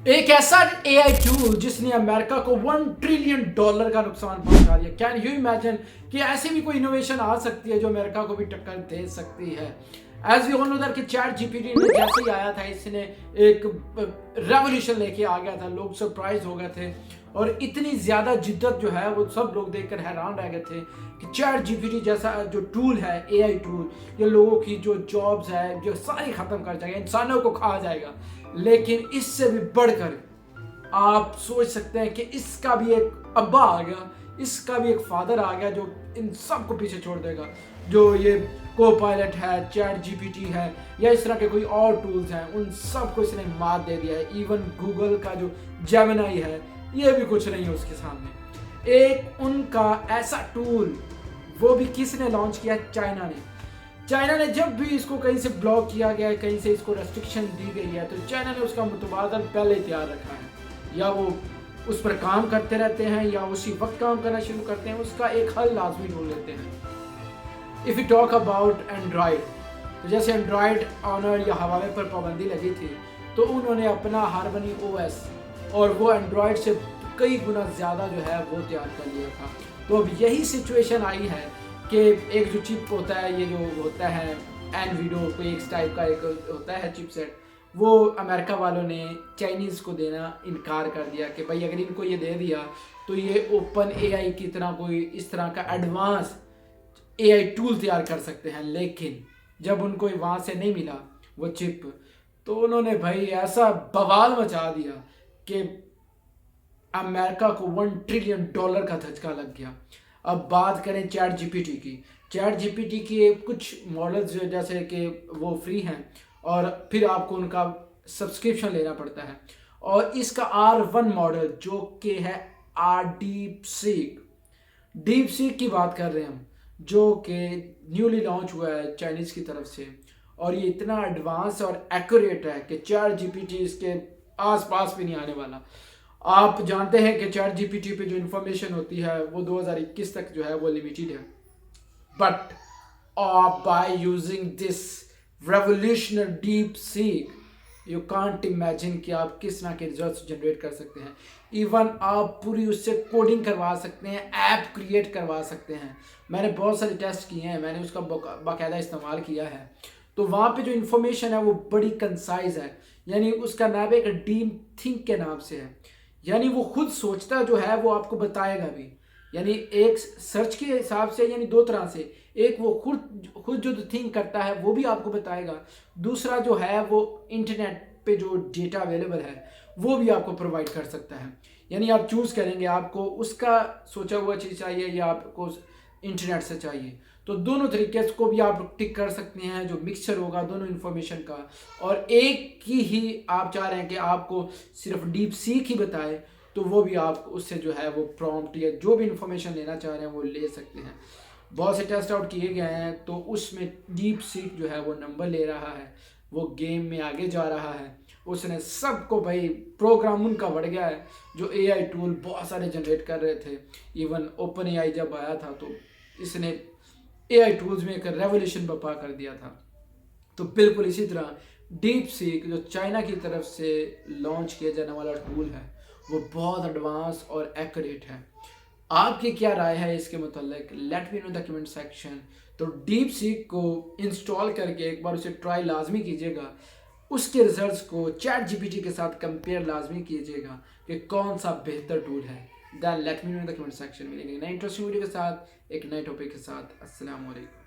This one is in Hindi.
एक ऐसा एआई टूल जिसने अमेरिका को $1 ट्रिलियन का नुकसान पहुंचा दिया। कैन यू इमेजिन कि ऐसी भी कोई इनोवेशन आ सकती है जो अमेरिका को भी टक्कर दे सकती है। As we all know that कि चैट जीपीटी ने जैसे ही आया था इसने एक रेवोल्यूशन लेके आ गया था। लोग सरप्राइज हो गए थे और इतनी ज्यादा जिद्दत जो है वो सब लोग देखकर हैरान रह गए थे कि चैट जीपीटी जैसा जो टूल है, एआई टूल, ये लोगों की जो जॉब्स है जो सारी खत्म कर जाएगा, इंसानों को खा जाएगा। लेकिन इससे भी बढ़कर आप सोच सकते हैं कि इसका भी एक अब्बा आ गया, इसका भी एक फादर आ गया जो इन सब को पीछे छोड़ देगा। जो ये को पायलट है, चैट जीपीटी है या इस तरह के कोई और टूल्स हैं, उन सब को इसने मात दे दिया है। इवन गूगल का जो जेमिनी है ये भी कुछ नहीं है उसके सामने। एक उनका ऐसा टूल वो भी किसने लॉन्च किया? चाइना ने। चाइना ने जब भी इसको कहीं से ब्लॉक किया गया है, कहीं से इसको रेस्ट्रिक्शन दी गई है, तो चाइना ने उसका मुतबादल पहले ही तैयार रखा है। या वो उस पर काम करते रहते हैं या उसी वक्त काम करना शुरू करते हैं, उसका एक हल लाजमी ढूंढ लेते हैं। If you talk about Android, तो जैसे एंड्रॉयड ऑनर या हवावे पर पाबंदी लगी थी, तो उन्होंने अपना हार्मनी ओएस और वो एंड्रॉयड से कई गुना ज़्यादा जो है वो तैयार कर लिया था। तो अब यही सिचुएशन आई है कि एक जो चिप होता है, ये जो होता है एनवीडो, कोई एक टाइप का एक होता है चिपसेट, वो अमेरिका वालों ने चाइनीज़ को देना इनकार कर दिया कि भाई अगर इनको ये दे दिया तो ये ओपन एआई की तरह कोई इस तरह का एडवांस एआई टूल तैयार कर सकते हैं। लेकिन जब उनको वहाँ से नहीं मिला वो चिप, तो उन्होंने भाई ऐसा बवाल मचा दिया कि अमेरिका को $1 ट्रिलियन का धचका लग गया। अब बात करें चैट जीपीटी की। चैट जीपीटी के कुछ मॉडल्स जो जैसे कि वो फ्री हैं और फिर आपको उनका सब्सक्रिप्शन लेना पड़ता है। और इसका R1 मॉडल जो कि है डीप सीक की बात कर रहे हैं हम, जो कि न्यूली लॉन्च हुआ है चाइनीज़ की तरफ से। और ये इतना एडवांस और एक्यूरेट है कि चैट जीपीटी इसके आस पास भी नहीं आने वाला। आप जानते हैं कि चैट जीपीटी पे जो इन्फॉर्मेशन होती है वो 2021 तक जो है वो लिमिटेड है। But by using this revolutionary deep seek, you can't imagine कि आप किस तरह के रिजल्ट्स जनरेट कर सकते हैं। इवन आप पूरी उससे कोडिंग करवा सकते हैं, ऐप क्रिएट करवा सकते हैं। मैंने बहुत सारे टेस्ट किए हैं, मैंने उसका बाकायदा इस्तेमाल किया है। तो वहाँ पे जो इन्फॉर्मेशन है वो बड़ी कंसाइज है, यानी उसका नाम एक डीप थिंक के नाम से है। यानी वो खुद सोचता जो है वो आपको बताएगा भी। यानी एक सर्च के हिसाब से, यानी दो तरह से, एक वो खुद जो थिंक करता है वो भी आपको बताएगा, दूसरा जो है वो इंटरनेट पे जो डेटा अवेलेबल है वो भी आपको प्रोवाइड कर सकता है। यानी आप चूज़ करेंगे आपको उसका सोचा हुआ चीज़ चाहिए या आपको इंटरनेट से चाहिए। तो दोनों तरीके को भी आप टिक कर सकते हैं, जो मिक्सचर होगा दोनों इन्फॉर्मेशन का। और एक की ही आप चाह रहे हैं कि आपको सिर्फ डीप सीक ही बताए, तो वो भी आप उससे जो है वो प्रॉम्प्ट या जो भी इन्फॉर्मेशन लेना चाह रहे हैं वो ले सकते हैं। बहुत से टेस्ट आउट किए गए हैं, तो उसमें डीप सीक जो है वो नंबर ले रहा है, वो गेम में आगे जा रहा है। उसने सबको भाई प्रोग्राम उनका बढ़ गया है। जो एआई टूल बहुत सारे जनरेट कर रहे थे, इवन ओपन एआई जब आया था तो इसने एआई टूल्स में एक रेवोल्यूशन बर्पा कर दिया था। तो बिल्कुल इसी तरह डीप सीक जो चाइना की तरफ से लॉन्च किया जाने वाला टूल है वो बहुत एडवांस और एक्यूरेट है। आपकी क्या राय है इसके मुतालिक? Late me know the comment section. तो डीप सीक को इंस्टॉल करके एक बार उसे ट्राई लाजमी कीजिएगा, उसके रिजल्ट्स को चैट जीपीटी के साथ कंपेयर लाजमी कीजिएगा कि कौन सा बेहतर टूल है। Then let me know in the comment section. मिलेंगे नए इंटरेस्टिंग वीडियो के साथ, एक नए टॉपिक के साथ। अस्सलाम वालेकुम।